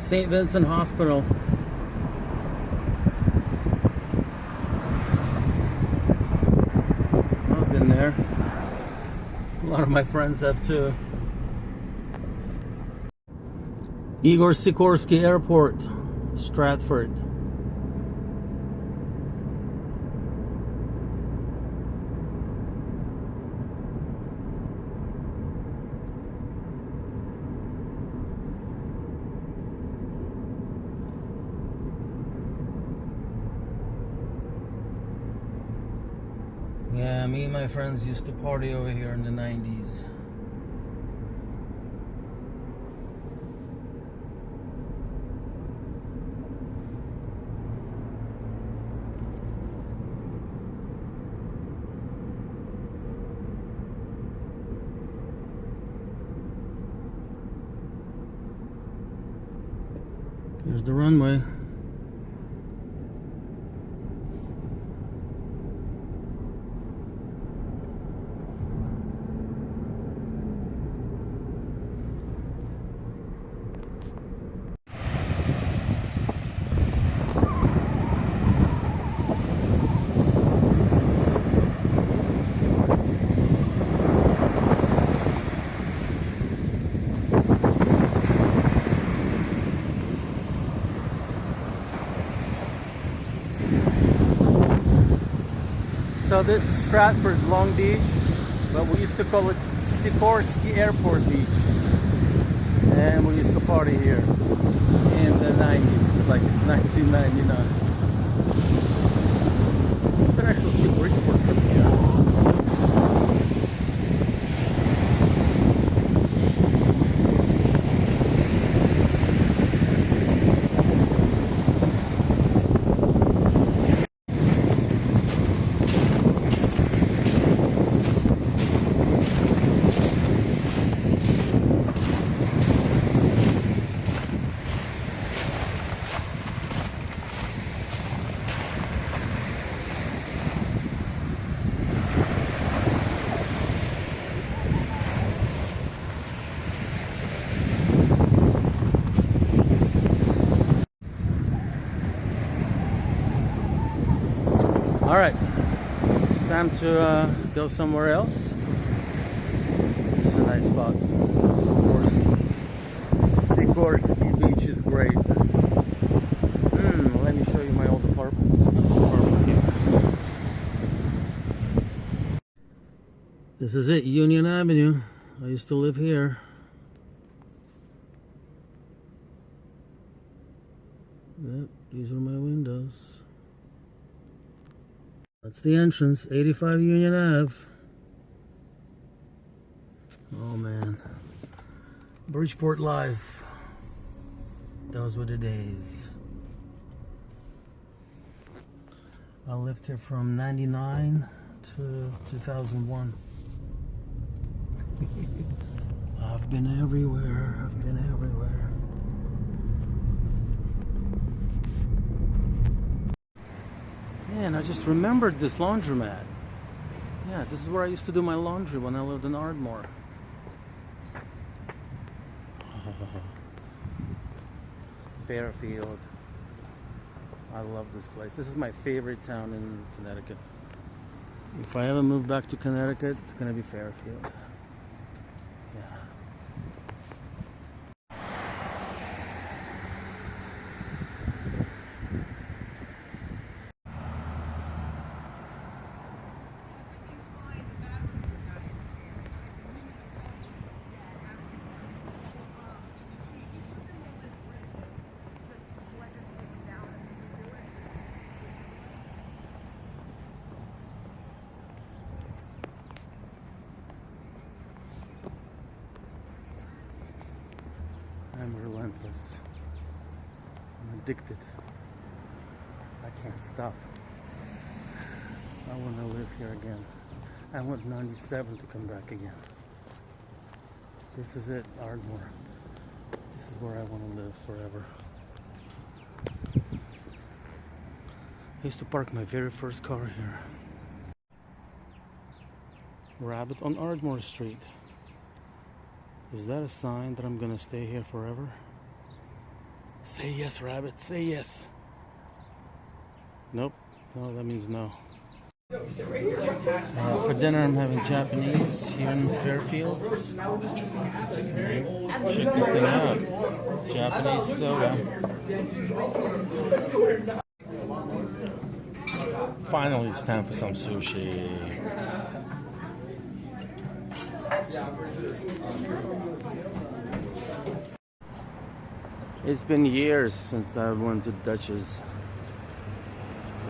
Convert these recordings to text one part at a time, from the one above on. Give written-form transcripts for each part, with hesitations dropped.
St. Vincent Hospital. I've been there. A lot of my friends have too. Igor Sikorsky Airport, Stratford. Yeah, me and my friends used to party over here in the 90s. There's the runway. So this is Stratford, Long Beach, but we used to call it Sikorsky Airport Beach. And we used to party here in the 90s, like 1999. You can actually see Bridgeport from here. Alright, it's time to go somewhere else. This is a nice spot. Sikorsky Beach is great. Let me show you my old apartment. It's not too far from here. This is it, Union Avenue. I used to live here. Yep, these are my windows. That's the entrance, 85 Union Ave. Oh man. Bridgeport life. Those were the days. I lived here from 99 to 2001. I've been everywhere. I've been everywhere. Man, I just remembered this laundromat. Yeah, this is where I used to do my laundry when I lived in Ardmore. Fairfield. I love this place. This is my favorite town in Connecticut. If I ever move back to Connecticut, it's gonna be Fairfield. Yeah. I'm relentless. I'm addicted. I can't stop. I want to live here again. I want 97 to come back again. This is it, Ardmore. This is where I want to live forever. I used to park my very first car here. Rabbit on Ardmore Street. Is that a sign that I'm gonna stay here forever? Say yes, rabbit. Say yes. Nope. No, that means no. For dinner, I'm having Japanese here in Fairfield. Okay. Check this thing out. Japanese soda. Finally, it's time for some sushi. It's been years since I went to Dutch's.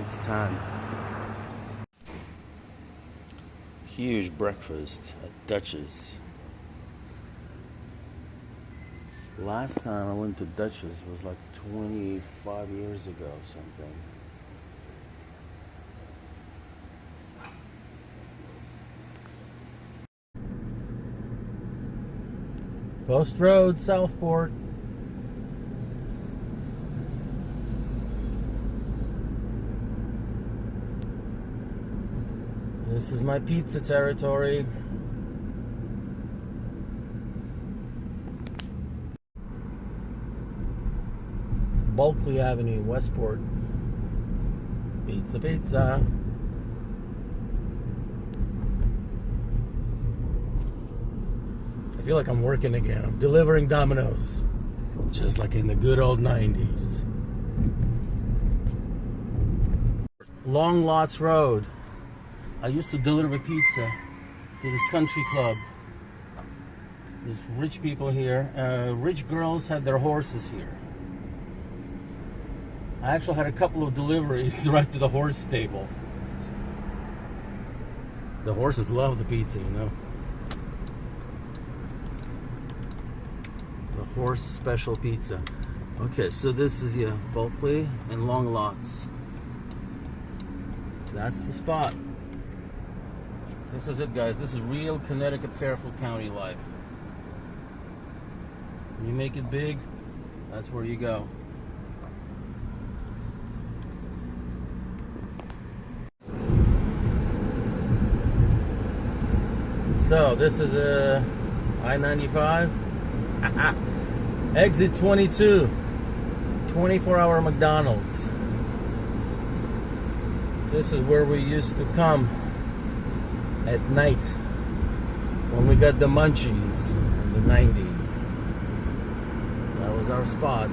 It's time. Huge breakfast at Dutch's. Last time I went to Dutch's was like 25 years ago or something. Post Road, Southport. This is my pizza territory. Bulkley Avenue, Westport. Pizza, pizza. I feel like I'm working again. I'm delivering Domino's. Just like in the good old 90s. Long Lots Road. I used to deliver pizza to this country club. There's rich people here. Rich girls had their horses here. I actually had a couple of deliveries right to the horse stable. The horses love the pizza, you know. The horse special pizza. Okay, so this is, yeah, Bulkley and Long Lots. That's the spot. This is it, guys. This is real Connecticut, Fairfield County life. When you make it big, that's where you go. So, this is a I-95. Exit 22. 24-hour McDonald's. This is where we used to come at night when we got the munchies in the 90s. That was our spot.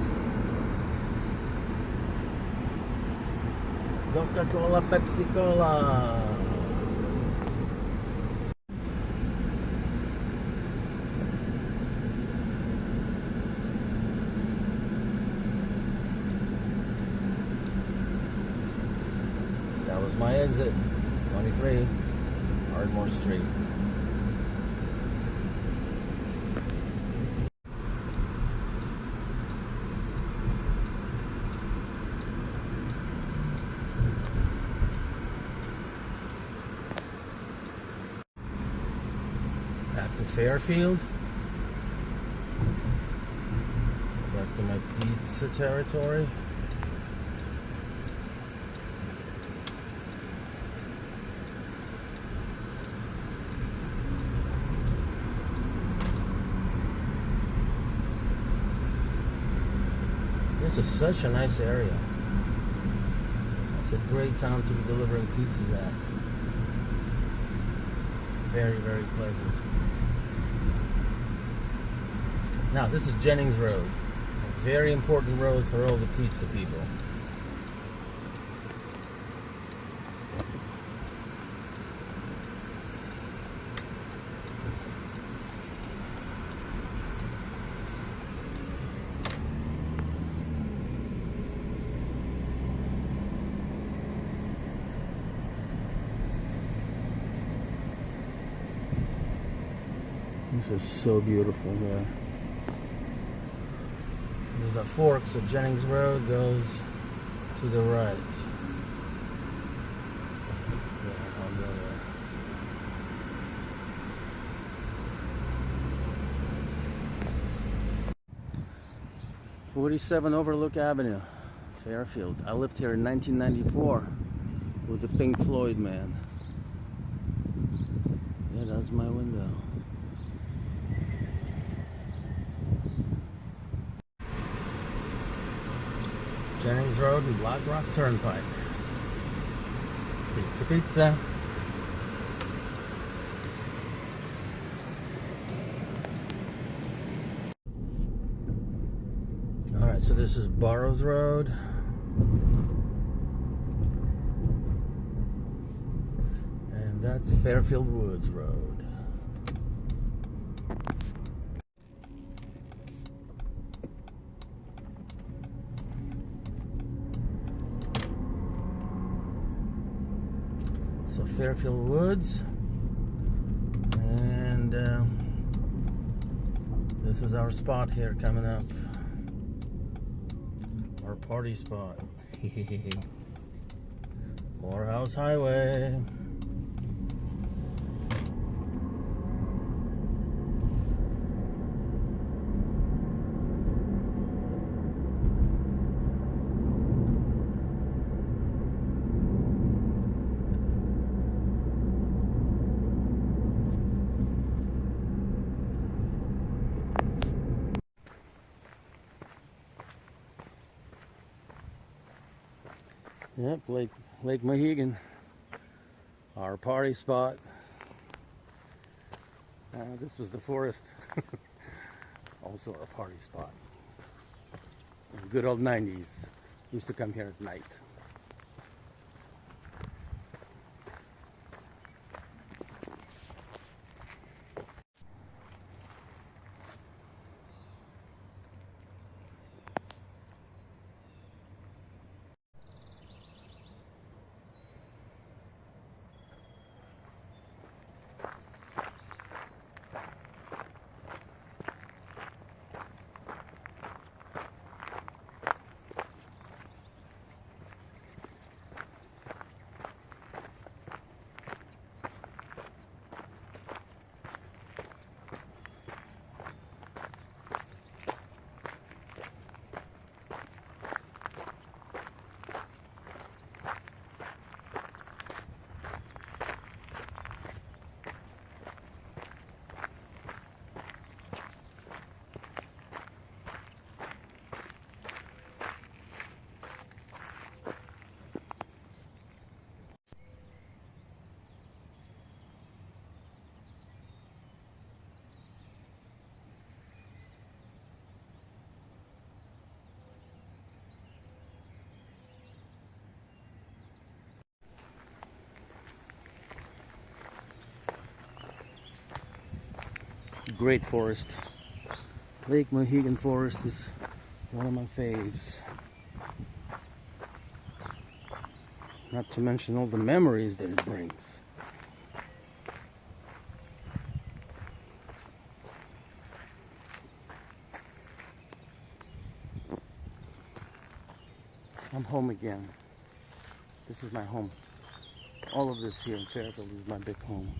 Coca-Cola, Pepsi-Cola. That was my exit, 23. Ardmore Street. Back to Fairfield. Back to my pizza territory. This is such a nice area. It's a great town to be delivering pizzas at. Very, very pleasant. Now, this is Jennings Road. A very important road for all the pizza people. This is so beautiful there. There's a fork, so Jennings Road goes to the right. Yeah, I'll go there. 47 Overlook Avenue, Fairfield. I lived here in 1994 with the Pink Floyd man. Yeah, that's my window. Jennings Road and Black Rock Turnpike. Pizza, pizza. Alright, so this is Burroughs Road. And that's Fairfield Woods Road. So Fairfield Woods, and this is our spot here coming up, our party spot. Morehouse Highway. Yep, Lake Mohegan, our party spot. This was the forest, also our party spot. In the good old 90s, used to come here at night. Great forest. Lake Mohegan Forest is one of my faves. Not to mention all the memories that it brings. I'm home again. This is my home. All of this here in Fairfield is my big home.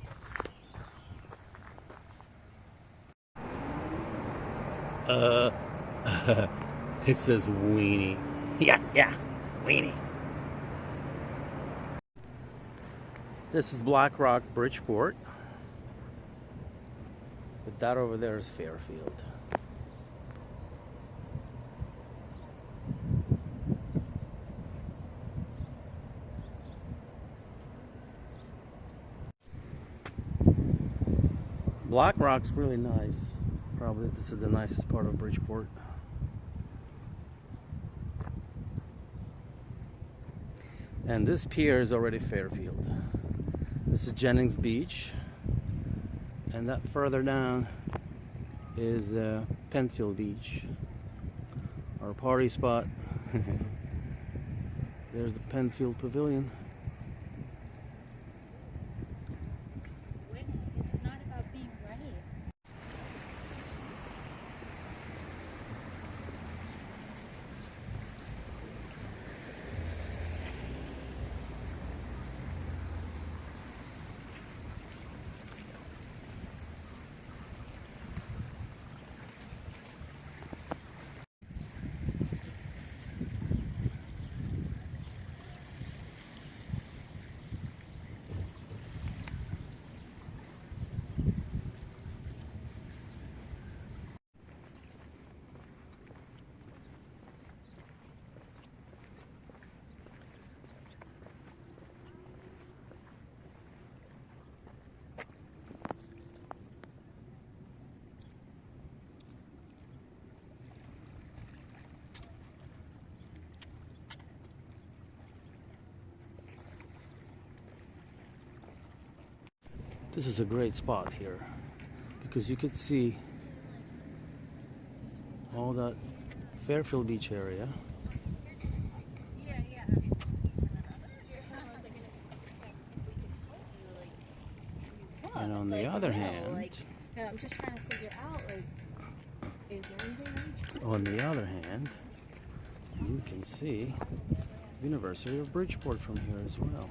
It says weenie. Yeah, weenie. This is Black Rock, Bridgeport. But that over there is Fairfield. Black Rock's really nice. Probably this is the nicest part of Bridgeport. And this pier is already Fairfield. This is Jennings Beach. And that further down is Penfield Beach, our party spot. There's the Penfield Pavilion. It's not about being right. This is a great spot here because you could see all that Fairfield Beach area. And on the other hand, I'm just trying to figure out, like, is there anything? on the other hand, you can see the University of Bridgeport from here as well.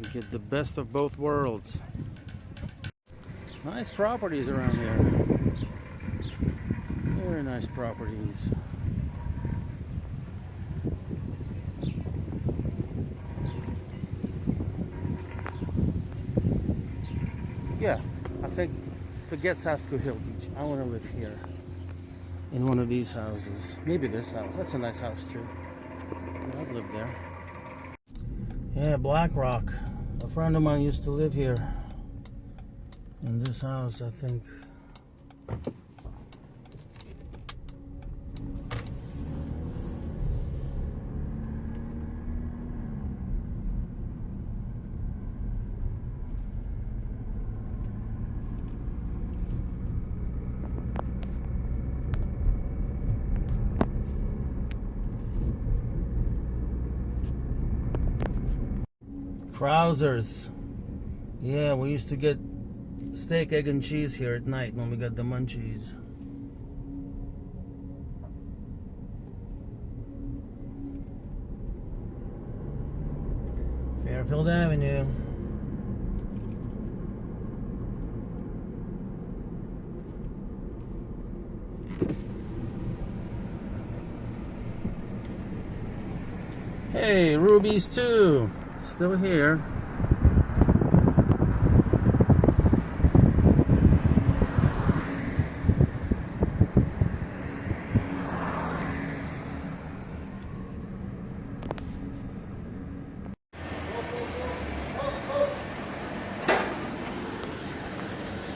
You get the best of both worlds. Nice properties around here. Very nice properties. Yeah, I think forget Sasko Hill Beach. I want to live here in one of these houses. Maybe this house. That's a nice house too. Yeah, I'd live there. Yeah, Black Rock. A friend of mine used to live here in this house, I think. Krausers. Yeah, we used to get steak, egg, and cheese here at night when we got the munchies. Fairfield Avenue. Hey, Ruby's too. Still here.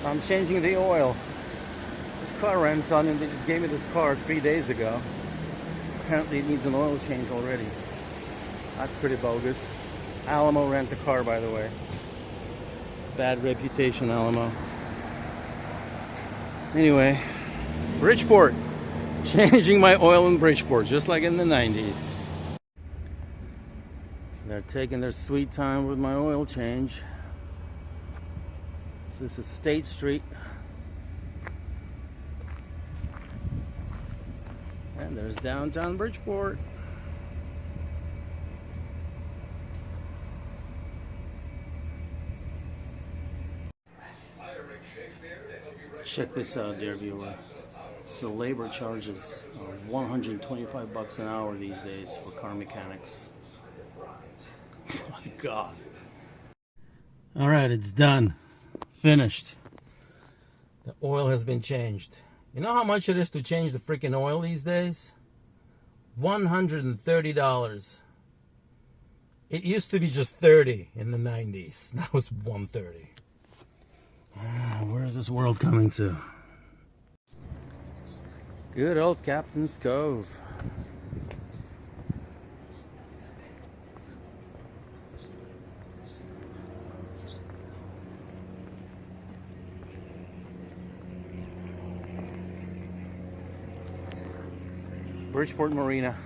I'm changing the oil. This car runs on, and they just gave me this car 3 days ago. Apparently it needs an oil change already. That's pretty bogus. Alamo rent the car, by the way. Bad reputation, Alamo. Anyway, Bridgeport. Changing my oil in Bridgeport, just like in the 90s. They're taking their sweet time with my oil change. So this is State Street. And there's downtown Bridgeport. Check this out, dear viewer. So labor charges are $125 an hour these days for car mechanics. Oh my God. All right, it's done. Finished. The oil has been changed. You know how much it is to change the freaking oil these days? $130. It used to be just $30 in the 90s. Now it's $130. Where is this world coming to? Good old Captain's Cove. Bridgeport Marina.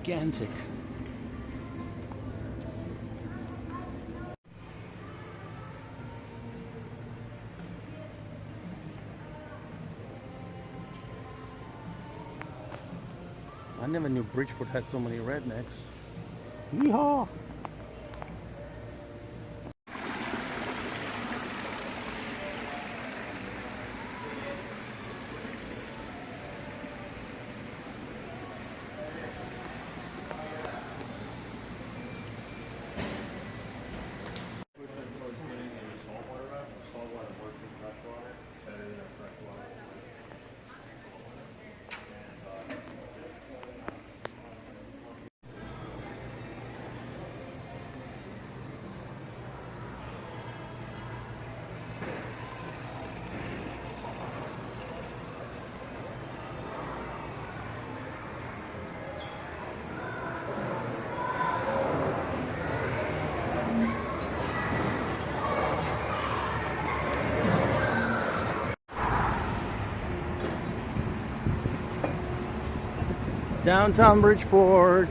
gigantic. I never knew Bridgeport had so many rednecks. Yeehaw! Downtown Bridgeport.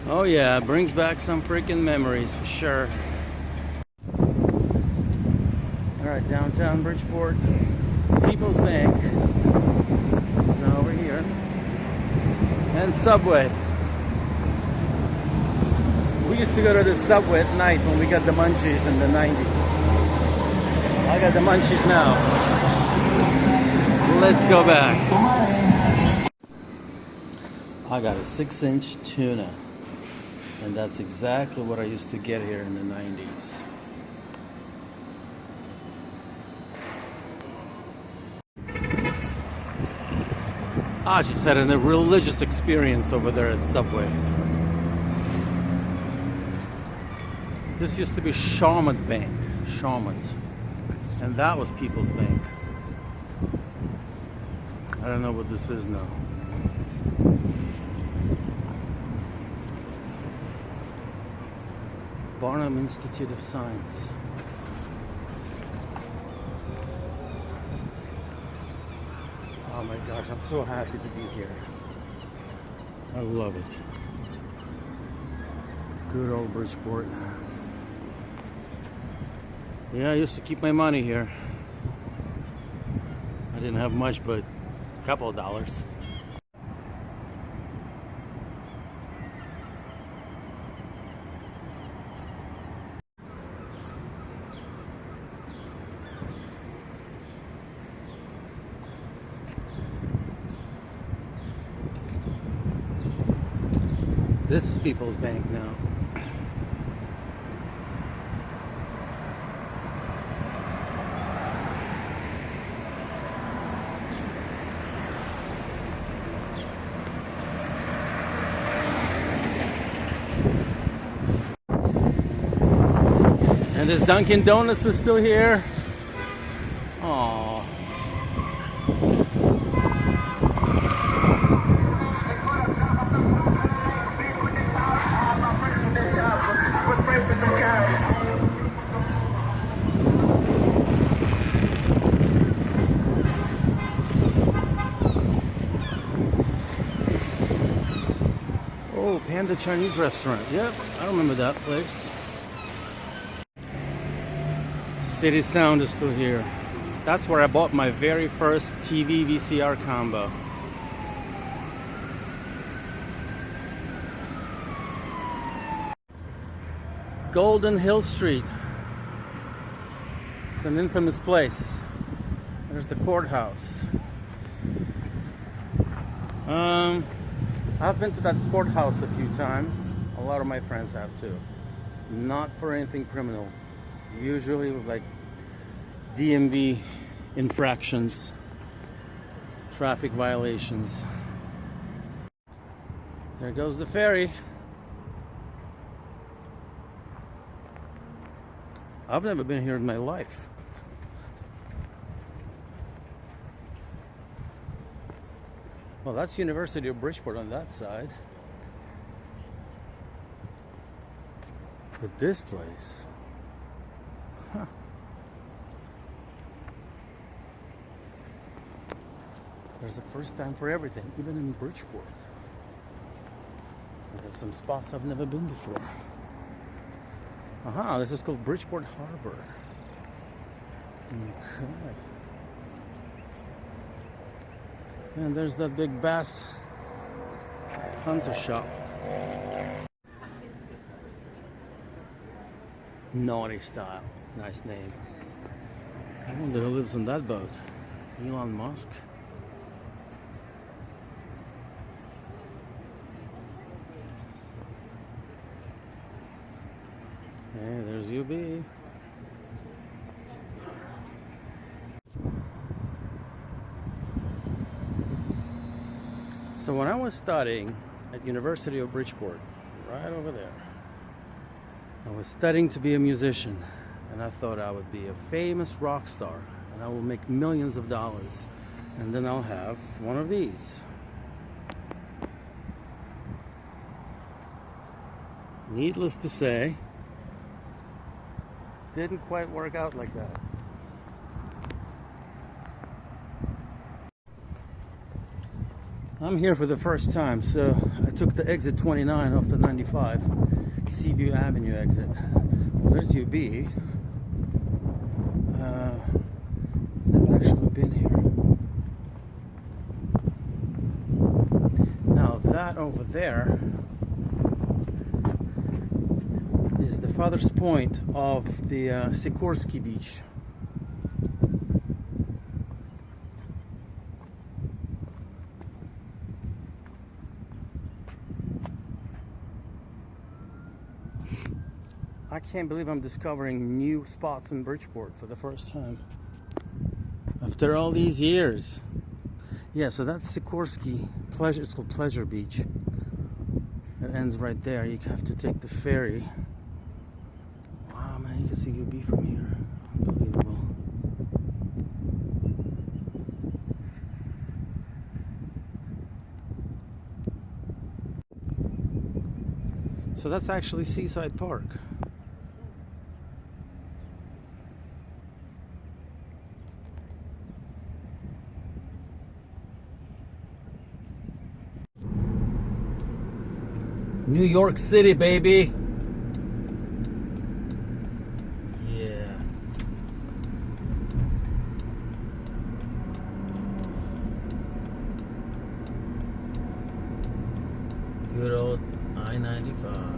Oh yeah, brings back some freaking memories for sure. Alright, downtown Bridgeport. People's Bank is now over here. And Subway. We used to go to the Subway at night when we got the munchies in the 90s. I got the munchies now. Let's go back. I got a 6-inch tuna. And that's exactly what I used to get here in the 90s. I just had a religious experience over there at Subway. This used to be Shawmut Bank. Shawmut. And that was People's Bank. I don't know what this is now. Barnum Institute of Science. Oh my gosh, I'm so happy to be here. I love it. Good old Bridgeport. Yeah, I used to keep my money here. I didn't have much, but a couple of dollars. This is People's Bank now. And this Dunkin' Donuts is still here. Aww. Oh, Panda Chinese restaurant. Yep, I remember that place. City Sound is still here. That's where I bought my very first TV VCR combo. Golden Hill Street. It's an infamous place. There's the courthouse. I've been to that courthouse a few times. A lot of my friends have too. Not for anything criminal. Usually with like DMV infractions, traffic violations. There goes the ferry. I've never been here in my life. Well, that's University of Bridgeport on that side. But this place, huh. There's a first time for everything, even in Bridgeport. There's some spots I've never been before. Aha, this is called Bridgeport Harbor. Okay. And there's that big bass hunter shop. Naughty Style. Nice name. I wonder who lives on that boat. Elon Musk? Hey, there's UB. So when I was studying at University of Bridgeport, right over there, I was studying to be a musician, and I thought I would be a famous rock star, and I will make millions of dollars, and then I'll have one of these. Needless to say, didn't quite work out like that. I'm here for the first time, so I took the exit 29 off the 95, Seaview Avenue exit. Well, there's UB. Never actually been here. Now that over there is the farthest point of the Sikorsky Beach. I can't believe I'm discovering new spots in Bridgeport for the first time after all these years. Yeah, so that's Sikorsky Pleasure. It's called Pleasure Beach. It ends right there. You have to take the ferry. Wow, man, you can see UB from here. Unbelievable. So that's actually Seaside Park. New York City, baby. Yeah. Good old I-95.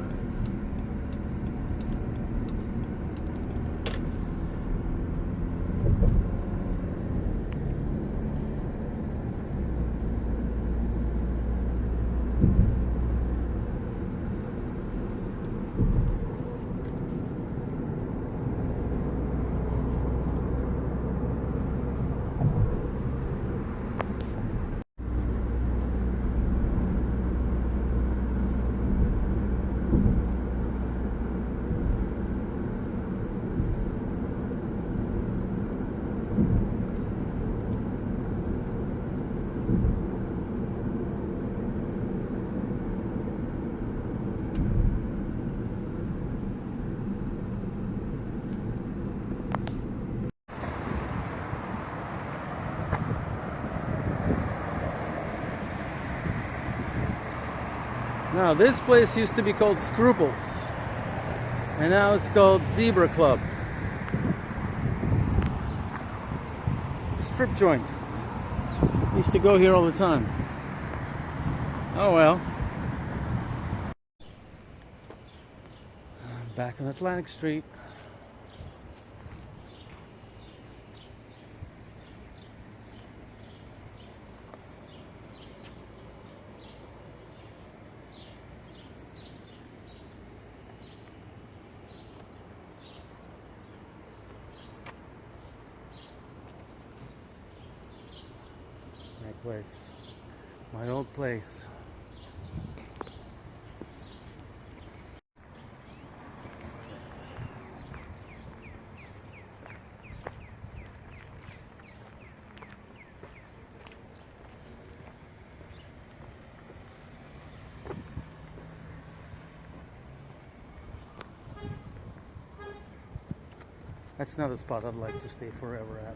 Now this place used to be called Scruples, and now it's called Zebra Club. Strip joint. Used to go here all the time. Oh well. Back on Atlantic Street. My place. My old place. That's not a spot I'd like to stay forever at.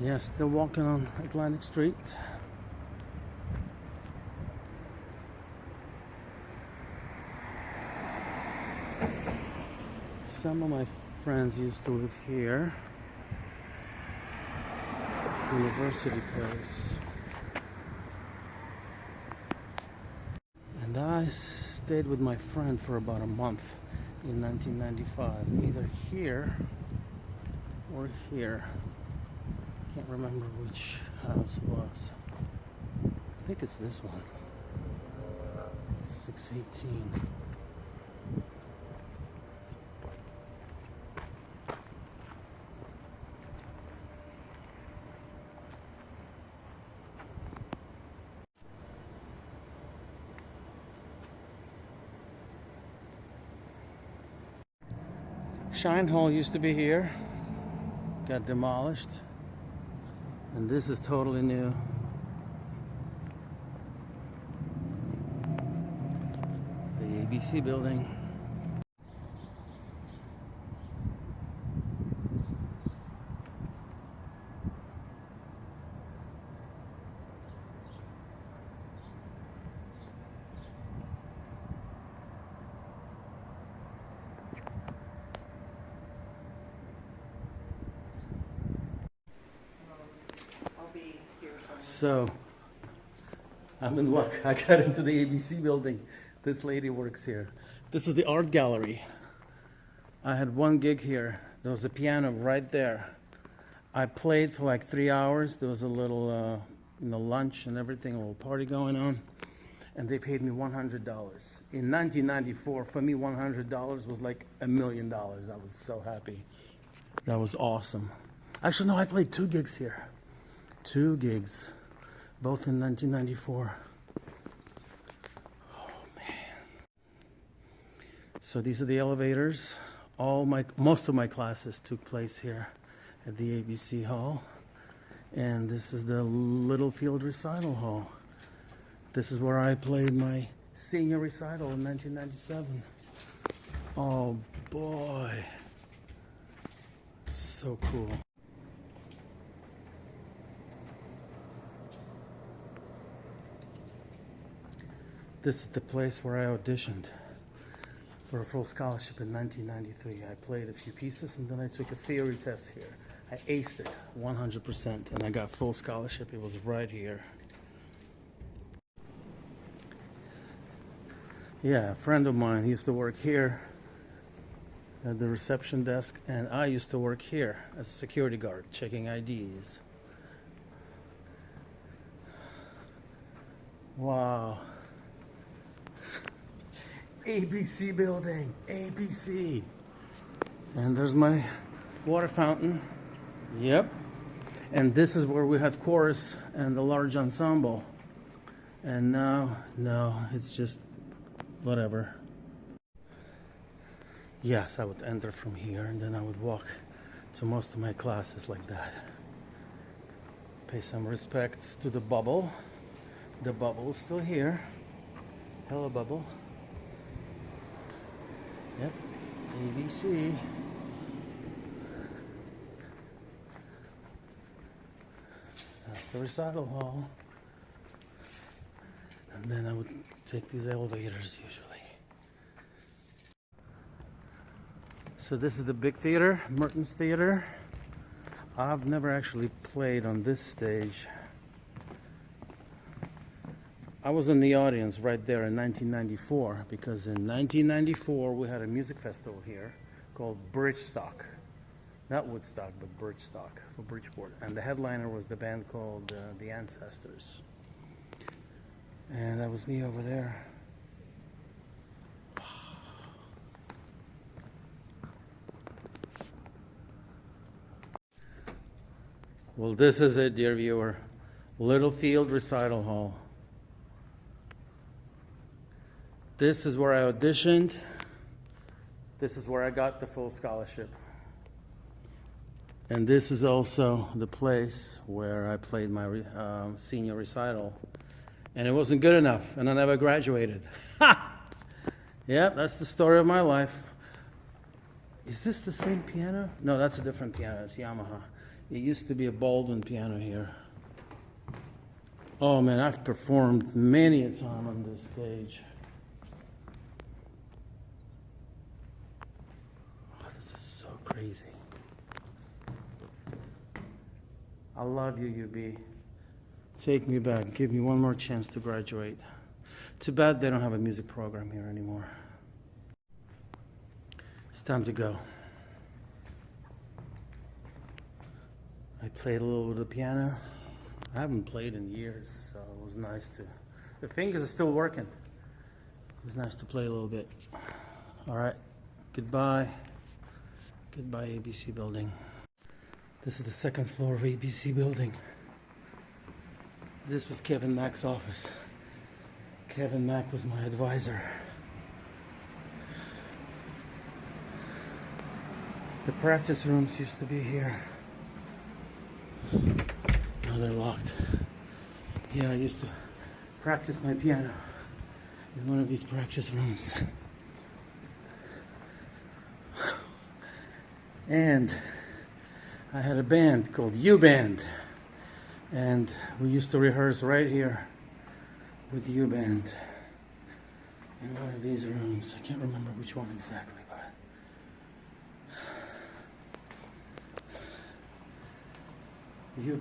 Yeah, still walking on Atlantic Street. Some of my friends used to live here. University Place. And I stayed with my friend for about a month in 1995, either here or here. Can't remember which house it was. I think it's this one. 618. Shine Hall used to be here, got demolished, and this is totally new. The ABC building. So, I'm in luck. I got into the ABC building. This lady works here. This is the art gallery. I had one gig here. There was a piano right there. I played for like 3 hours. There was a little lunch and everything, a little party going on. And they paid me $100. In 1994, for me, $100 was like $1 million. I was so happy. That was awesome. Actually, no, I played 2 gigs here. 2 gigs. Both in 1994. Oh man. So these are the elevators. Most of my classes took place here at the ABC Hall. And this is the Littlefield Recital Hall. This is where I played my senior recital in 1997. Oh boy. So cool. This is the place where I auditioned for a full scholarship in 1993. I played a few pieces and then I took a theory test here. I aced it 100% and I got full scholarship. It was right here. Yeah, a friend of mine used to work here at the reception desk, and I used to work here as a security guard checking IDs. Wow. ABC building, ABC. And there's my water fountain. Yep. And this is where we had chorus and the large ensemble. And now, no, it's just whatever. Yes, I would enter from here and then I would walk to most of my classes like that. Pay some respects to the bubble. The bubble is still here. Hello, bubble. Yep, ABC. That's the recital hall. And then I would take these elevators usually. So this is the big theater, Mertens Theater. I've never actually played on this stage. I was in the audience right there in 1994 because in 1994 we had a music festival here called Bridgeport. Not Woodstock, but Bridgeport for Bridgeport. And the headliner was the band called The Ancestors. And that was me over there. Well, this is it, dear viewer. Littlefield Recital Hall. This is where I auditioned. This is where I got the full scholarship. And this is also the place where I played my senior recital. And it wasn't good enough, and I never graduated. Ha! Yeah, that's the story of my life. Is this the same piano? No, that's a different piano. It's Yamaha. It used to be a Baldwin piano here. Oh man, I've performed many a time on this stage. Oh, this is so crazy. I love you, UB. Take me back. Give me one more chance to graduate. Too bad they don't have a music program here anymore. It's time to go. I played a little bit of piano. I haven't played in years, so it was nice to... The fingers are still working. It was nice to play a little bit. All right, goodbye. Goodbye, ABC building. This is the second floor of ABC building. This was Kevin Mack's office. Kevin Mack was my advisor. The practice rooms used to be here. Now they're locked. Yeah, I used to practice my piano in one of these practice rooms. And I had a band called U Band. And we used to rehearse right here with U Band in one of these rooms. I can't remember which one exactly, but U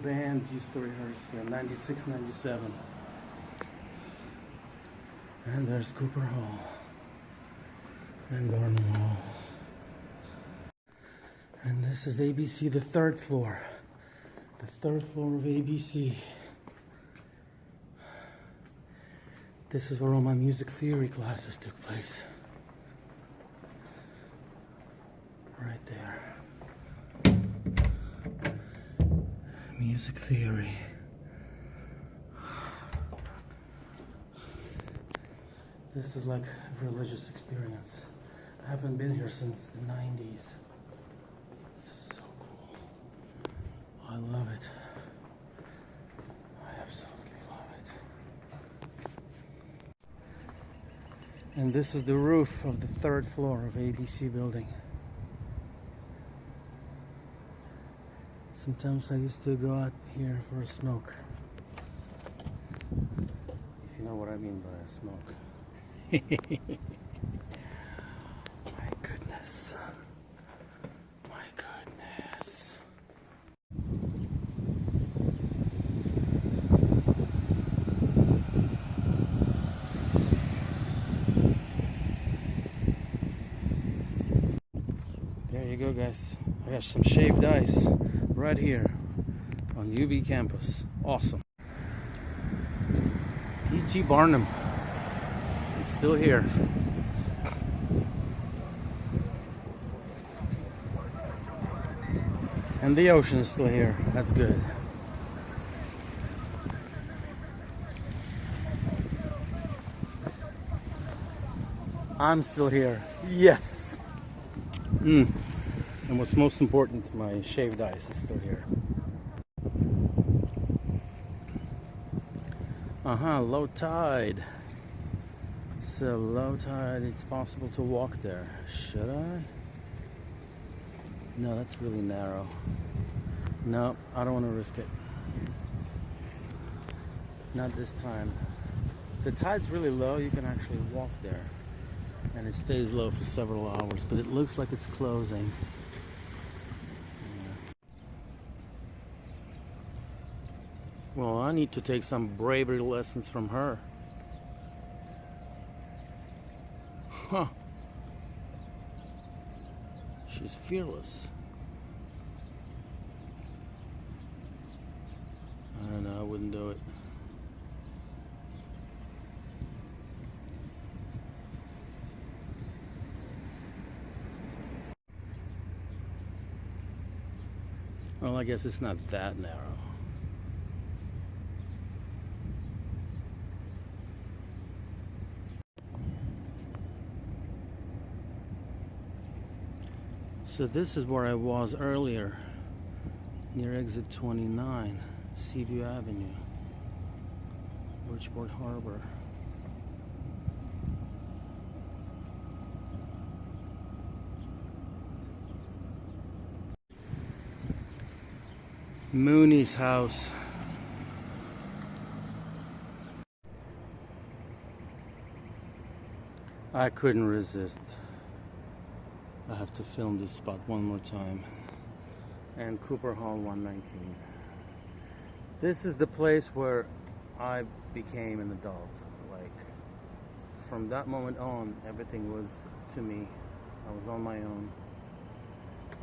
Band used to rehearse here, 96, 97. And there's Cooper Hall and Barnum Hall. And this is ABC, the third floor. The third floor of ABC. This is where all my music theory classes took place. Right there. Music theory. This is like a religious experience. I haven't been here since the 90s. I love it. I absolutely love it. And this is the roof of the third floor of ABC building. Sometimes I used to go out here for a smoke. If you know what I mean by a smoke. My goodness. My goodness. There you go, guys. I got some shaved ice right here on UB campus. Awesome. E.T. Barnum is still here. And the ocean is still here. That's good. I'm still here. Yes. And what's most important, my shaved ice is still here. Low tide. So low tide, it's possible to walk there. Should I? No, that's really narrow. No, I don't want to risk it. Not this time. The tide's really low, you can actually walk there. And it stays low for several hours, but it looks like it's closing. Well, I need to take some bravery lessons from her. Huh. She's fearless. I don't know, I wouldn't do it. Well, I guess it's not that narrow. So this is where I was earlier, near exit 29, Seaview Avenue, Bridgeport Harbor. Mooney's house. I couldn't resist. I have to film this spot one more time. And Cooper Hall 119. This is the place where I became an adult. Like, from that moment on, everything was to me. I was on my own.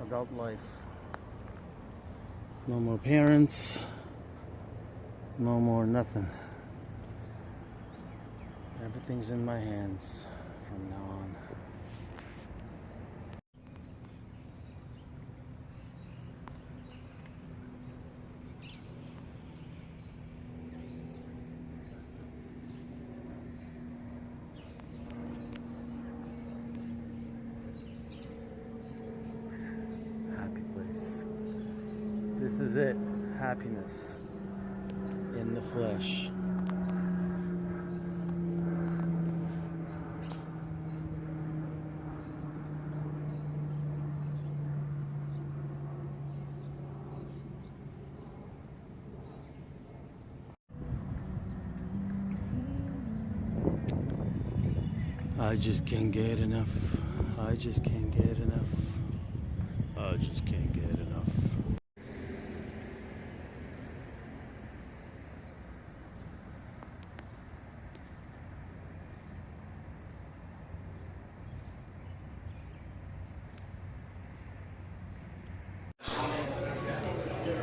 Adult life. No more parents. No more nothing. Everything's in my hands from now on. Happy place. This is it. Happiness in the flesh. I just can't get enough. I just can't get enough. I just can't get enough.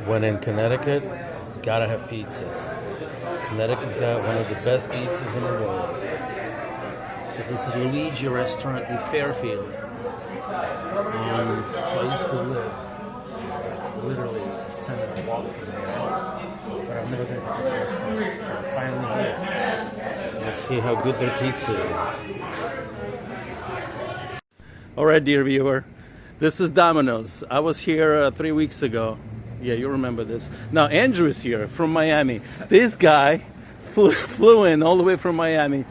When in Connecticut, gotta have pizza. Connecticut's got one of the best pizzas in the world. So this is Luigi restaurant in Fairfield. So I used to live literally 10-minute walk from there. But I've never been to this restaurant. So I'm finally here. Let's see how good their pizza is. Alright, dear viewer. This is Domino's. I was here 3 weeks ago. Yeah, you remember this. Now Andrew is here from Miami. This guy flew in all the way from Miami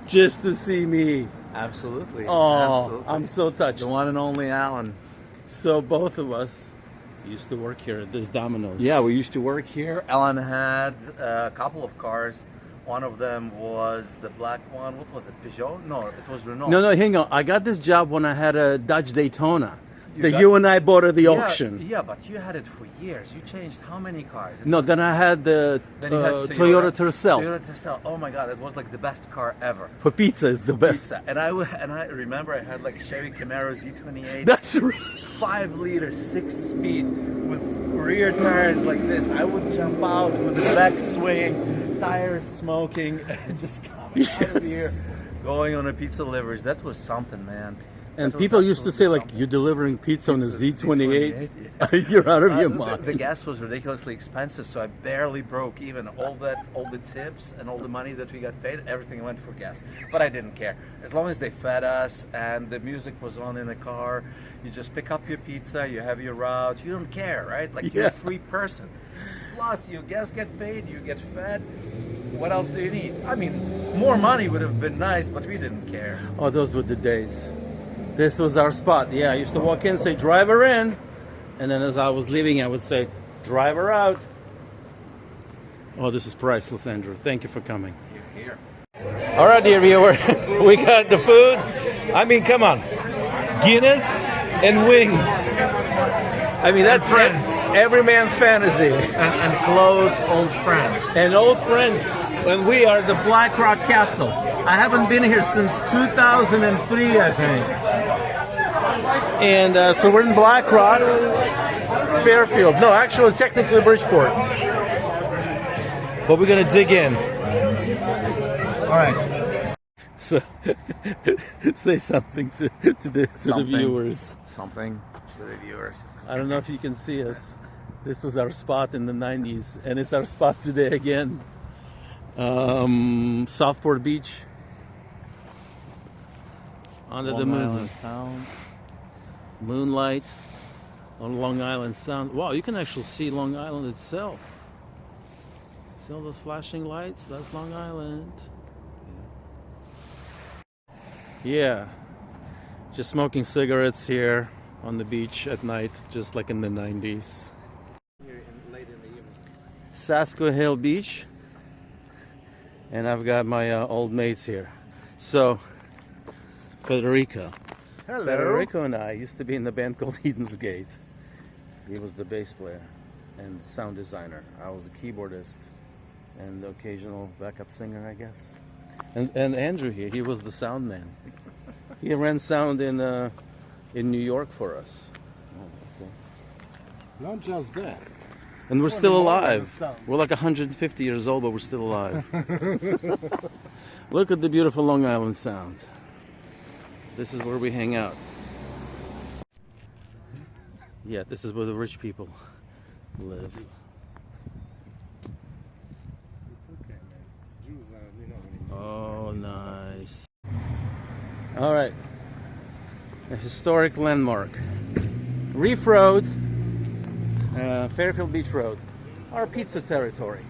just to see me. Absolutely. Oh, Absolutely. I'm so touched. The one and only Alan. So both of us used to work here at this Domino's. Yeah, we used to work here. Alan had a couple of cars. One of them was the black one. What was it? Peugeot? No, it was Renault. No, hang on. I got this job when I had a Dodge Daytona. You You and I bought at the Yeah, auction. Yeah, but you had it for years. You changed how many cars? No, then I had the Then you had Toyota Tercel. Toyota Tercel. Oh my God, it was like the best car ever. For pizza is the best. Pizza. And I remember I had like Chevy Camaro Z28. That's right. 5 liter, 6-speed with rear tires like this. I would jump out with the back swinging, tires smoking, just coming out of here, going on a pizza deliveries. That was something, man. And That was people used to say, absolutely like, something. you're delivering pizza on a Z28? yeah. You're out of your The mind. gas was ridiculously expensive, so I barely broke even. All the tips and all the money that we got paid, everything went for gas. But I didn't care. As long as they fed us and the music was on in the car, you just pick up your pizza, you have your route, you don't care, right? Like, you're Yeah. a free person. Plus, your gas get paid, you get fed. What else do you need? I mean, more money would have been nice, but we didn't care. Oh, those were the days. This was our spot. Yeah, I used to walk in, say, driver in. And then as I was leaving, I would say, driver out. Oh, this is priceless, Andrew. Thank you for coming. You're here. All right, dear viewer. We got the food. I mean, come on. Guinness and wings. I mean, that's friends. every man's fantasy. And close old friends. And old friends. And we are the Black Rock Castle. I haven't been here since 2003, I think. And so we're in Black Rock, Fairfield. No, actually, technically Bridgeport. But we're gonna dig in. All right. So, say something to the viewers. Something to the viewers. I don't know if you can see us. This was our spot in the 90s, and it's our spot today again. Southport Beach. Under the Long moon. Island Sound. Moonlight on Long Island Sound. Wow, you can actually see Long Island itself. See all those flashing lights? That's Long Island. Yeah, just smoking cigarettes here on the beach at night, just like in the 90s. Here late in the evening. Sasko Hill Beach, and I've got my old mates here. So, Federico. Hello. Federico and I used to be in the band called Eden's Gate. He was the bass player and sound designer. I was a keyboardist and the occasional backup singer, I guess. And Andrew here, he was the sound man. He ran sound in New York for us. Oh, okay. Not just that. And we're still more than alive. sound. We're like 150 years old, but we're still alive. Look at the beautiful Long Island Sound. This is where we hang out. Yeah, this is where the rich people live. It's okay, man. Jews are, you know, when you Oh, nice. All right. A historic landmark. Reef Road, Fairfield Beach Road, our pizza territory.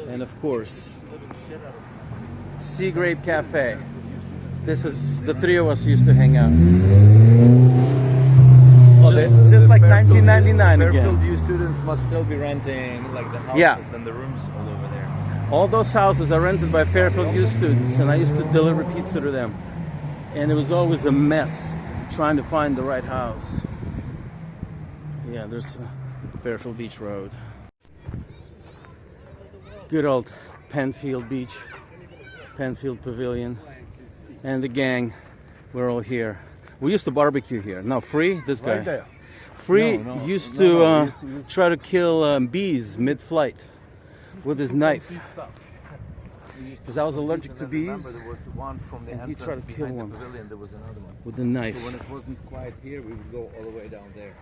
And of course, Sea Grape Cafe. This is the three of us used to hang out. Just like 1999 Fairfield again. U students must still be renting like the houses Yeah. and the rooms all over there. All those houses are rented by Fairfield U students, and I used to deliver pizza to them. And it was always a mess trying to find the right house. Yeah, there's Fairfield Beach Road. Good old Penfield Beach, Penfield Pavilion. And the gang, we're all here. We used to barbecue here. No, Free, this guy. Right there. Free No, used no, to no, we used try to kill bees mid-flight with his knife. Because I was allergic to bees. Remember, there was one from the and he entrance tried to kill behind one. the pavilion. There was another one. With a knife. So when it wasn't quiet here, we would go all the way down there.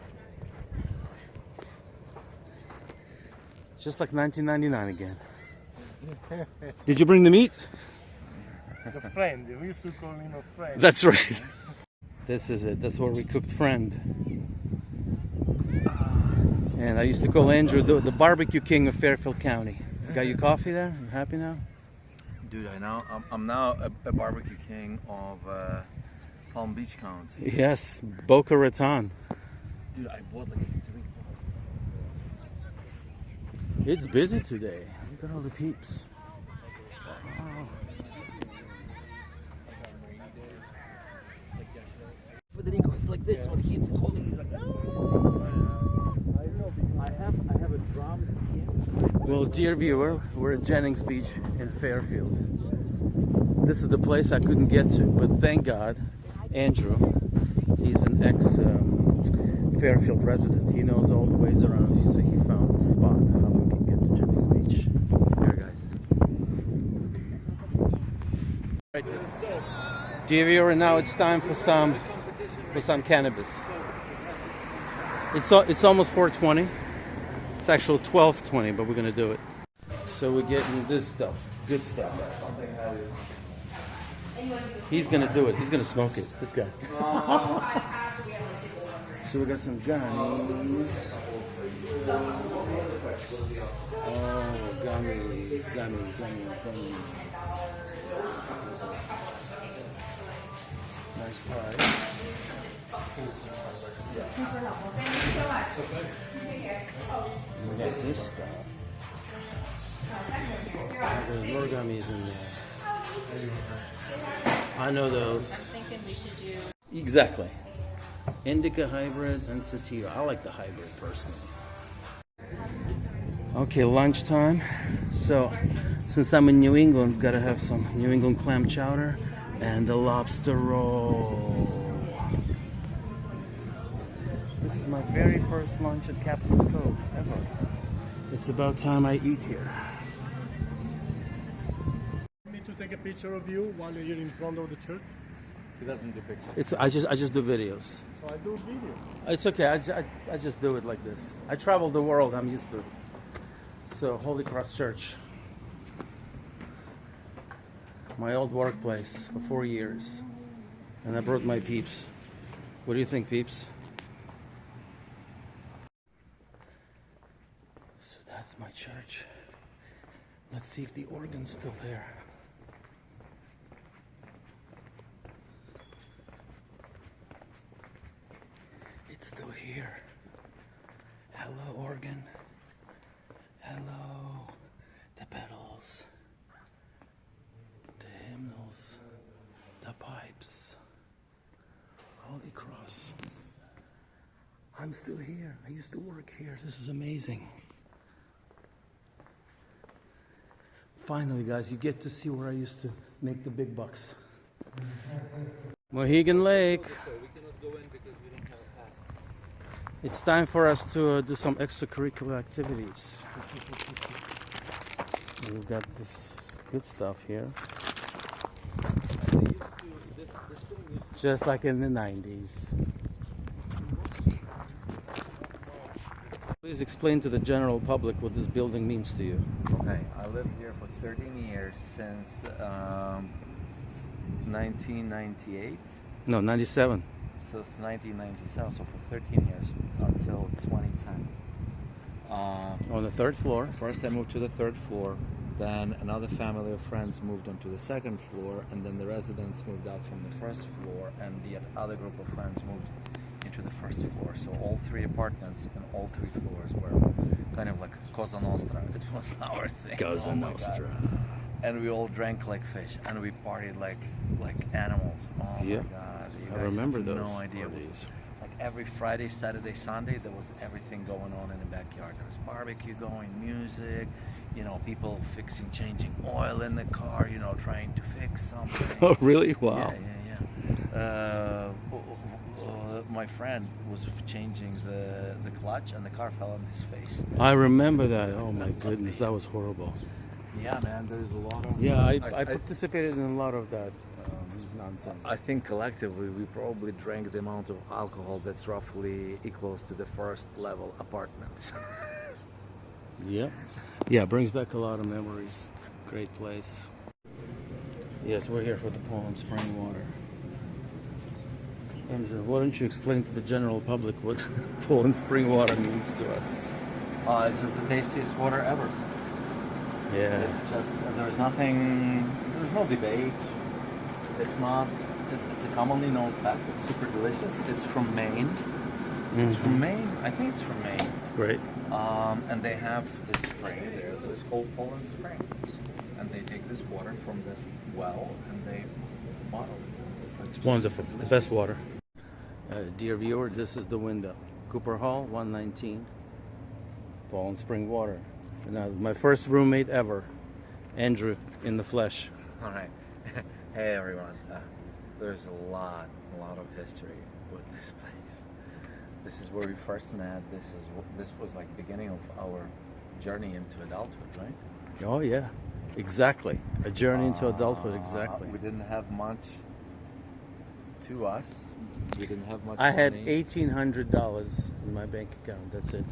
Just like 1999 again. Did you bring the meat? The friend. We used to call him a friend. That's right. This is it. That's where we cooked friend. And I used to call Andrew the barbecue king of Fairfield County. Got your coffee there? You happy now? Dude, I'm now a barbecue king of Palm Beach County. Yes, Boca Raton. Dude, I bought like 3-4. It's busy today. Look at all the peeps. Wow. Federico is like this when he's holding. He's like, no. I have a drum skin. Well, dear viewer, we're at Jennings Beach in Fairfield. This is the place I couldn't get to, but thank God, Andrew, he's an ex-Fairfield resident. He knows all the ways around, so he found the spot how we can get to Jennings Beach. Here, guys. Right. Dear viewer, now it's time for some cannabis. It's almost 4:20. It's actually 12:20, but we're gonna do it. So we're getting this stuff, good stuff. He's gonna do it. He's gonna smoke it. This guy. So we got some gummies. Oh, gummies. Nice pie. We got this stuff. There's more gummies in there. I know those. Thinking we should do. Exactly. Indica hybrid and sativa. I like the hybrid personally. Okay, lunchtime. So, since I'm in New England, gotta have some New England clam chowder and a lobster roll. This is my very first lunch at Captain's Cove ever. It's about time I eat here. Me to take a picture of you while you're in front of the church. He doesn't do pictures. It's I just do videos. So I do video. It's okay. I just do it like this. I travel the world. I'm used to it. So Holy Cross Church, my old workplace for 4 years, and I brought my peeps. What do you think, peeps? So that's my church. Let's see if the organ's still there. It's still here. Hello, organ. Hello. The pedals. The hymnals. The pipes. Holy cross. I'm still here. I used to work here. This is amazing. Finally, guys, you get to see where I used to make the big bucks. Mohegan Lake. We cannot go in because we don't have a pass. It's time for us to do some extracurricular activities. We've got this good stuff here. Just like in the 90s. Please explain to the general public what this building means to you. Okay, I lived here for 13 years since 1998. No, 97. So it's 1997, so for 13 years until 2010. On the third floor. First I moved to the third floor, then another family of friends moved onto the second floor, and then the residents moved out from the first floor, and the other group of friends moved into the first floor. So all three apartments and all three floors were kind of like Cosa Nostra. It was our thing. Cosa Oh my Nostra. God. And we all drank like fish, and we partied like animals. Oh Yeah. my God! You I guys remember have those no idea. parties. Like every Friday, Saturday, Sunday, there was everything going on in the backyard. There was barbecue going, music, you know, people fixing, changing oil in the car, you know, trying to fix something. Oh, really? Wow. Yeah. My friend was changing the clutch, and the car fell on his face. I remember that. Oh my goodness, that was horrible. Yeah, man, there's a lot of... Yeah, I participated in a lot of that nonsense. I think collectively we probably drank the amount of alcohol that's roughly equals to the first level apartments. Yeah. Yeah, brings back a lot of memories. Great place. Yes, we're here for the Poland Spring water. Andrew, why don't you explain to the general public what Poland Spring water means to us? It's just the tastiest water ever. Yeah. There's nothing, there's no debate. It's a commonly known fact. It's super delicious. It's from Maine. Mm-hmm. It's from Maine. I think it's from Maine. Great. And they have this spring there, this old Poland spring. And they take this water from the well and they bottle it. It's wonderful. The best water. Dear viewer, this is the window. Cooper Hall, 119. Poland Spring water. Now, my first roommate ever, Andrew, in the flesh. All right. Hey everyone. There's a lot of history with this place. This is where we first met. This was like the beginning of our journey into adulthood, right? Oh yeah, exactly. A journey into adulthood, exactly. We didn't have much to us. We didn't have much I had money. $1,800 in my bank account. That's it.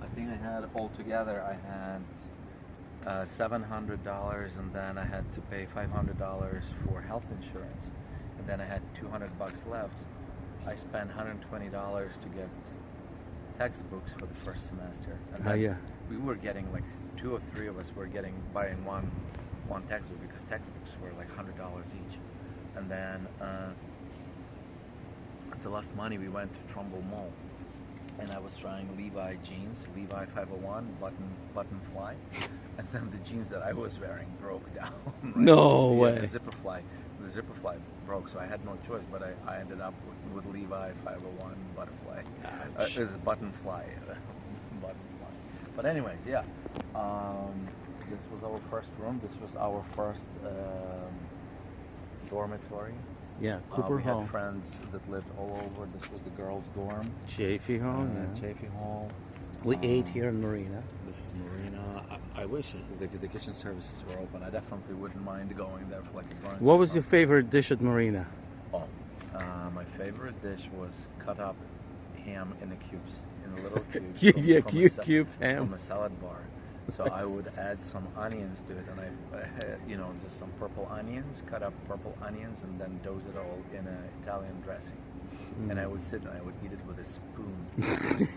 I think I had altogether, I had $700, and then I had to pay $500 for health insurance, and then I had $200 left. I spent $120 to get textbooks for the first semester. And then yeah. we were getting like two or three of us were buying one textbook because textbooks were like $100 each. And then the last money we went to Trumbull Mall, and I was trying Levi jeans, Levi 501 button fly, and then the jeans that I was wearing broke down. Right? No Yeah, way. The zipper fly broke, so I had no choice. But I ended up with Levi 501 butterfly, button fly. But anyways, yeah. This was our first room. This was our first dormitory. Yeah, Cooper we Hall. had friends that lived all over. This was the girls' dorm. Chaffee Hall. Yeah. Chaffee Hall. We ate here in Marina. This is Marina. I wish the kitchen services were open. I definitely wouldn't mind going there for like a brunch. What was your favorite dish at Marina? Oh, my favorite dish was cut up ham in the cubes, in the little cubes. Yeah, from cubed ham. From a salad bar. So I would add some onions to it, and I had, just some purple onions, cut up purple onions, and then dose it all in an Italian dressing. and I would sit and I would eat it with a spoon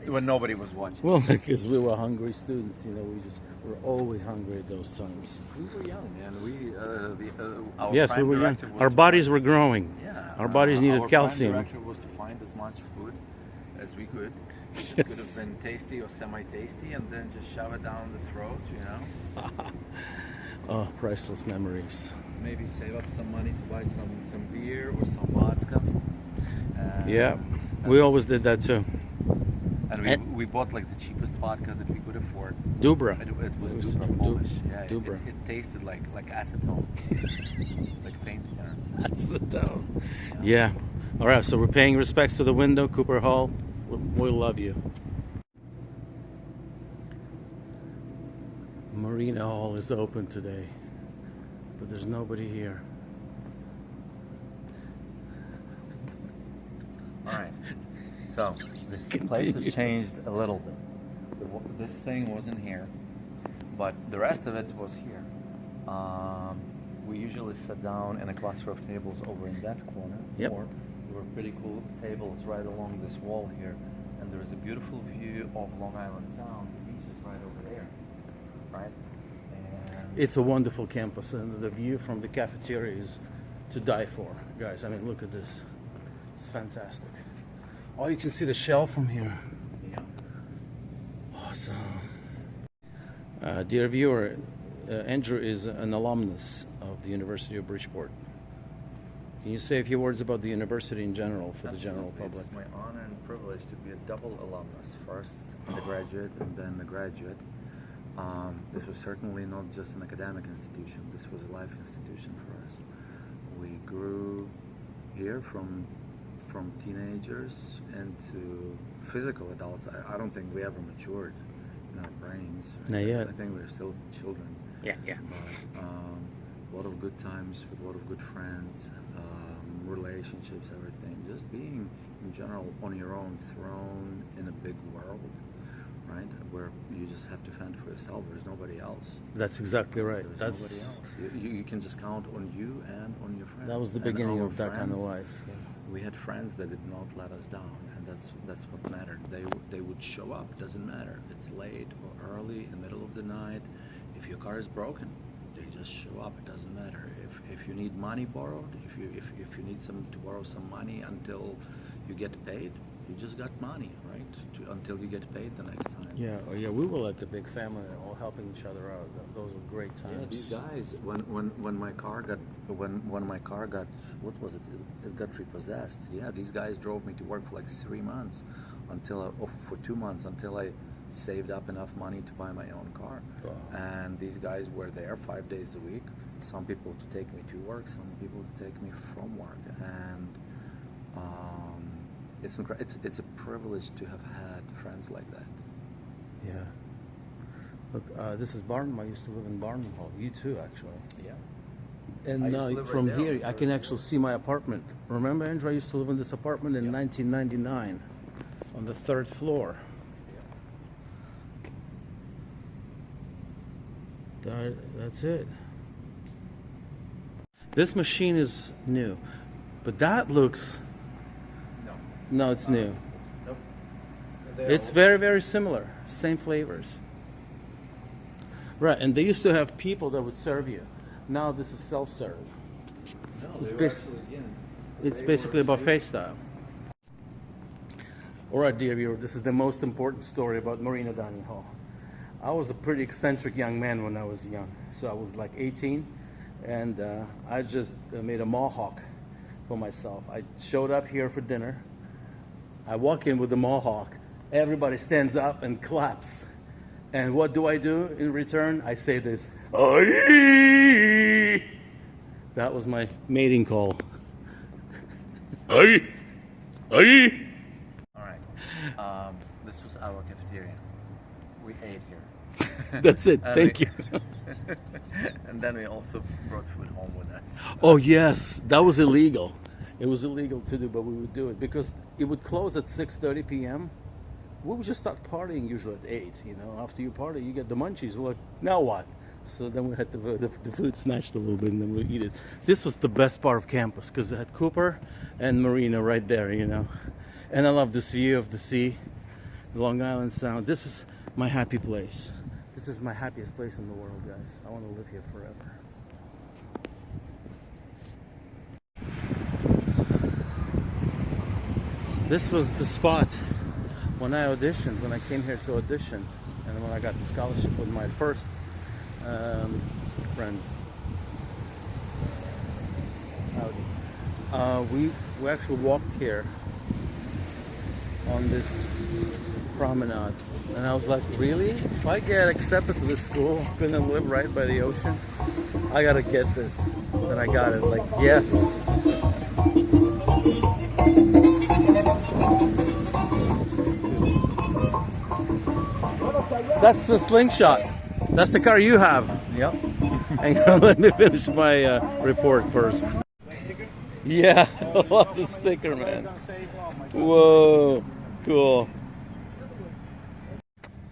when nobody was watching. Well, because we were hungry students, you know, we just were always hungry at those times. We were young, man. Our Yes, we prime were young. directive was Our to bodies were growing. Yeah, Our bodies needed our calcium. Prime directive was to find as much food as we could. It could have Yes. been tasty or semi-tasty, and then just shove it down the throat, you know. Oh, priceless memories. Maybe save up some money to buy some beer or some vodka. Yeah, we always did that too. And we bought like the cheapest vodka that we could afford. Dubra. It was It was Dubra Polish. Yeah, Dubra. It tasted like acetone, like paint thinner. That's the tone. Yeah. All right, so we're paying respects to the window, Cooper Hall. We love you. Marina Hall is open today, but there's nobody here. All right. So this place has changed a little bit. This thing wasn't here, but the rest of it was here. We usually sit down in a cluster of tables over in that corner. Yep. Or there were pretty cool tables right along this wall here, and there is a beautiful view of Long Island Sound. The beach is right over there, right? And It's a wonderful campus, and the view from the cafeteria is to die for, guys. I mean, look at this. It's fantastic. Oh, you can see the shell from here. yeah. Awesome. Dear viewer, Andrew is an alumnus of the University of Bridgeport. Can you say a few words about the university in general for the general Absolutely. public? It's my honor and privilege to be a double alumnus. First the graduate and then the graduate. This was certainly not just an academic institution. This was a life institution for us. We grew here from teenagers into physical adults. I don't think we ever matured in our brains. Not yet. I think we're still children. Yeah. But a lot of good times with a lot of good friends, relationships, everything. Just being in general on your own, thrown in a big world, right? Where you just have to fend for yourself. There's nobody else. That's exactly right. There's nobody else. You can just count on you and on your friends. That was the And beginning our of that kind of friends, life. We had friends that did not let us down, and that's what mattered. They would show up. Doesn't matter. It's late or early, in the middle of the night. If your car is broken, they just show up. It doesn't matter. If you need money borrowed, if you need to borrow some money until you get paid, you just got money, right? Until you get paid the next time. Yeah, we were like a big family, all helping each other out. Those were great times. Yeah, these guys. When my car got what was it? It got repossessed. Yeah, these guys drove me to work for like 3 months, for 2 months until I saved up enough money to buy my own car. Wow. And these guys were there 5 days a week. Some people to take me to work, some people to take me from work, and it's a privilege to have had friends like that. Yeah. Look, this is Barnum. I used to live in Barnum Hall. You too, actually. Yeah. And I used to live right from there here, on I can Fairfield. actually see my apartment. Remember, Andrew? I used to live in this apartment in 1999 on the 3rd floor. That's it. This machine is new, but that looks... No, it's new. Nope. It's very, very similar. Same flavors. Right, and they used to have people that would serve you. Now this is self-serve. No, It's they were basi- actually It's basically a buffet style. All right, dear viewer, this is the most important story about Marina Dining Hall. I was a pretty eccentric young man when I was young. So I was like 18, and I just made a mohawk for myself. I showed up here for dinner. I walk in with the mohawk. Everybody stands up and claps. And what do I do in return? I say this. Aye! That was my mating call. Aye! Aye! All right. This was our cafeteria. We ate here. That's it. And Thank we- you. And then we also brought food home with us. Oh yes, that was illegal. It was illegal to do, but we would do it because it would close at 6:30 p.m. We would just start partying usually at 8. You know, after you party, you get the munchies. We're like, now what? So then we had the food snatched a little bit, and then we eat it. This was the best part of campus because it had Cooper and Marina right there, you know. And I love this view of the sea, the Long Island Sound. This is my happy place. This is my happiest place in the world, guys. I want to live here forever. This was the spot when I auditioned, when I came here to audition, and when I got the scholarship with my first friends. We actually walked here on this promenade, and I was like, really? If I get accepted to this school, I'm gonna live right by the ocean, I gotta get this. And I got it, like, yes. That's the slingshot. That's the car you have. Yep. Hang on, let me finish my report first. Yeah, I love the sticker, man. Whoa, cool.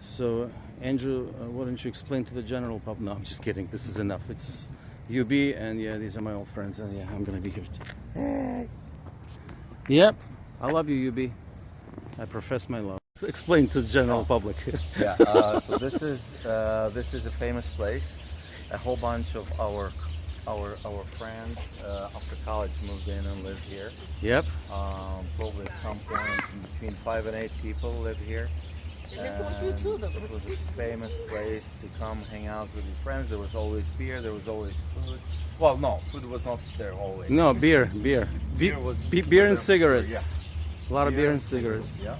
So, Andrew, why don't you explain to the general public? No, I'm just kidding. This is enough. It's just UB, and yeah, these are my old friends, and yeah, I'm gonna be here too. Hey. Yep, I love you, UB. I profess my love. So explain to the general public. Yeah. So this is a famous place. A whole bunch of our friends after college moved in and lived here. Yep. Probably at some point between 5 and 8 people live here. And it was a famous place to come hang out with your friends. There was always beer. There was always food. Well, no, food was not there always. No, beer. Beer And cigarettes. Yeah. A lot of beer and cigarettes. Yeah.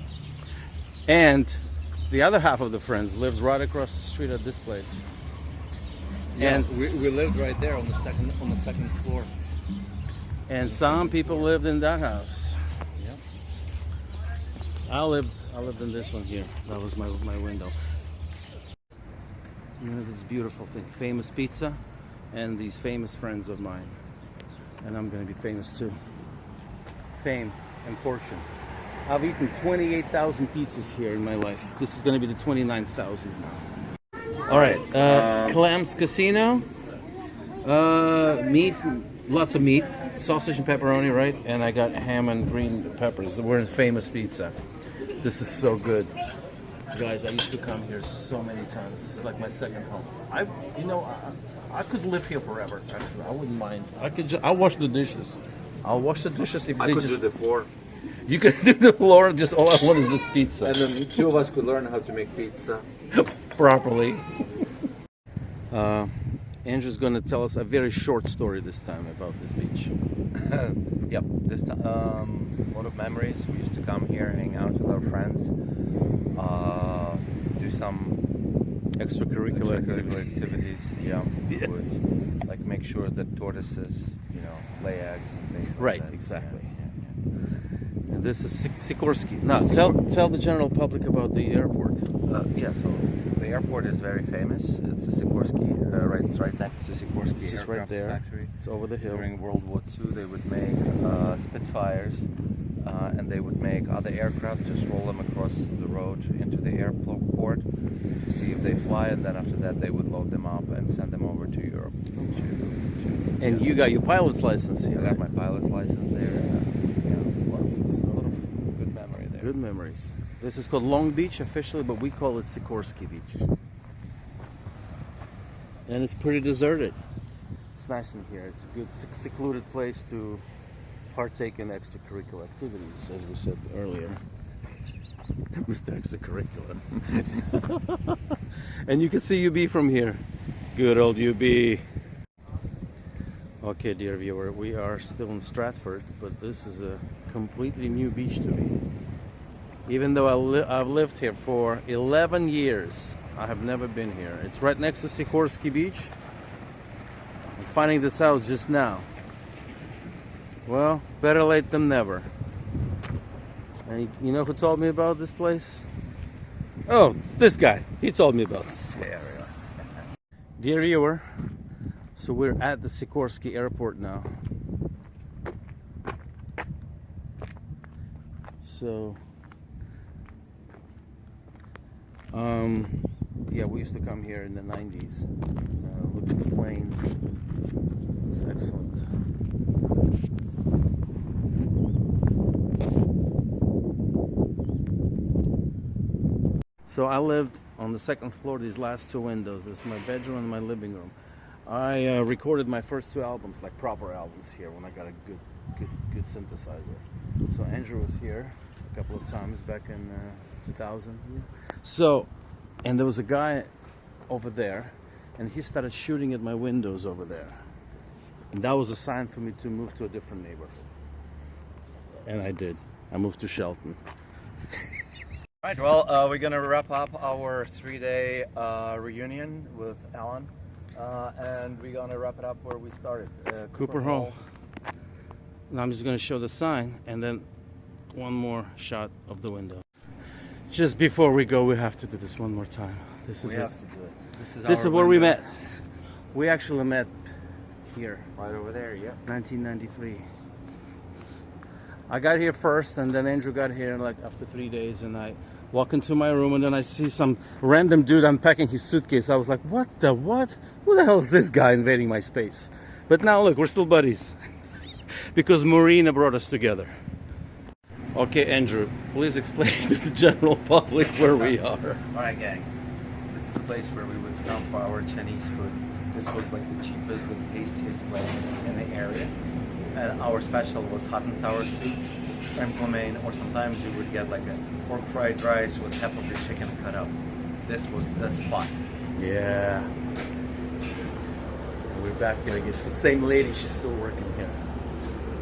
And the other half of the friends lived right across the street at this place. Yeah, And we lived right there on the second floor. and some people lived in that house. Yeah. I lived in this one here. That was my window. And look at this beautiful thing. Famous pizza and these famous friends of mine. And I'm gonna be famous too. Fame and fortune. I've eaten 28,000 pizzas here in my life. This is gonna be the 29,000 now. All right, Clams Casino. Meat, lots of meat, sausage and pepperoni, right? And I got ham and green peppers. We're in famous pizza. This is so good, guys. I used to come here so many times. This is like my second home. I could live here forever. Actually, I wouldn't mind. I'll wash the dishes. I'll wash the dishes if I they could just. do the floor. You could do the floor. Just all I want is this pizza. And then two of us could learn how to make pizza. Properly. Andrew's going to tell us a very short story this time about this beach. Yep, this time a lot of memories. We used to come here, hang out with our friends, do some Extracurricular activities. Yeah, Yes. with, like make sure that tortoises, lay eggs and things. Like Right, that. exactly. Yeah. And this is Sikorsky. Now, tell the general public about the airport. Yeah, so the airport is very famous. It's the Sikorsky, it's right next to Sikorsky This is right Aircraft there. Factory. It's over the hill. During World War II, they would make Spitfires, and they would make other aircraft, just roll them across the road into the airport to see if they fly, and then after that they would load them up and send them over to Europe. And you got your pilot's license I here. got my pilot's license there. It's a lot of good memory there. Good memories. This is called Long Beach officially, but we call it Sikorsky Beach. And it's pretty deserted. It's nice in here. It's a good secluded place to partake in extracurricular activities, as we said earlier. Mr. Extracurricular. And you can see UB from here. Good old UB. Okay, dear viewer, we are still in Stratford, but this is a completely new beach to me. Even though I've lived here for 11 years, I have never been here. It's right next to Sikorsky Beach. I'm finding this out just now. Well, better late than never. And you know who told me about this place? Oh, this guy. He told me about this place. Yeah, Dear viewer, so we're at the Sikorsky Airport now. So, Yeah, we used to come here in the 90s. Look at the plains. It's excellent. So I lived on the second floor, these last two windows. This is my bedroom and my living room. I recorded my first two albums, like proper albums here, when I got a good synthesizer. So Andrew was here a couple of times back in 2000. So, and there was a guy over there, and he started shooting at my windows over there. And that was a sign for me to move to a different neighborhood. And I did. I moved to Shelton. Right, well, we're gonna wrap up our 3-day reunion with Alan, and we're gonna wrap it up where we started. Cooper Hall. Now I'm just gonna show the sign, and then one more shot of the window. Just before we go, we have to do this one more time. This is We it. have to do it. This is where we met. We actually met here, Right over there, yeah. 1993. I got here first, and then Andrew got here like after 3 days, and I walk into my room, and then I see some random dude unpacking his suitcase. I was like, what the what? Who the hell is this guy invading my space? But now look, we're still buddies. Because Marina brought us together. Okay, Andrew, please explain to the general public where we are. Alright, gang. This is the place where we would stop for our Chinese food. This was like the cheapest and tastiest place in the area. And our special was hot and sour soup, shrimp lo mein, or sometimes you would get like a pork fried rice with half of the chicken cut up. This was the spot. Yeah. We're back here again. It's the same lady, she's still working here.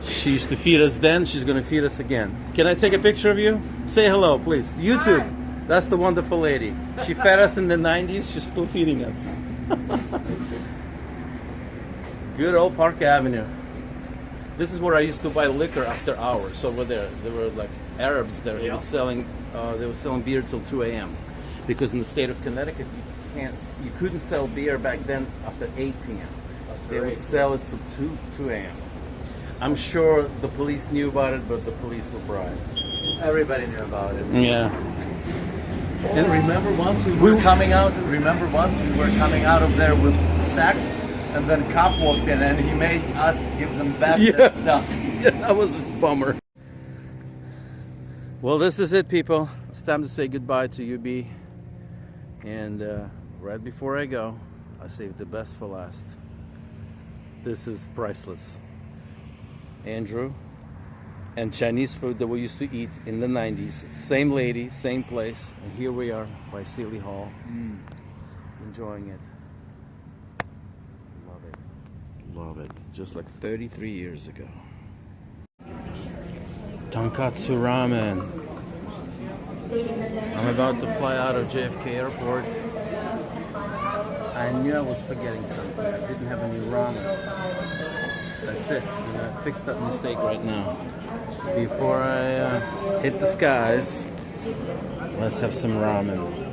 She used to feed us then, she's gonna feed us again. Can I take a picture of you? Say hello, please. YouTube. Hi. That's the wonderful lady. She fed us in the 90s, she's still feeding us. Good old Park Avenue. This is where I used to buy liquor after hours. So over there were like Arabs there. They were selling beer till 2 a.m. Because in the state of Connecticut, you couldn't sell beer back then after 8 p.m. They would sell it till 2 a.m. I'm sure the police knew about it, but the police were bribed. Everybody knew about it. Yeah. And remember once we were coming out of there with sacks, and then a cop walked in and he made us give them back that stuff. Yeah, that was a bummer. Well, this is it, people. It's time to say goodbye to UB. And right before I go, I saved the best for last. This is priceless. Andrew and Chinese food that we used to eat in the 90s. Same lady, same place. And here we are by Sealy Hall. Enjoying it. Love it. Love it. Just like 33 years ago. Tonkatsu ramen. I'm about to fly out of JFK Airport. I knew I was forgetting something. I didn't have any ramen. That's it. I'm gonna fix that mistake right now. Before I hit the skies, let's have some ramen.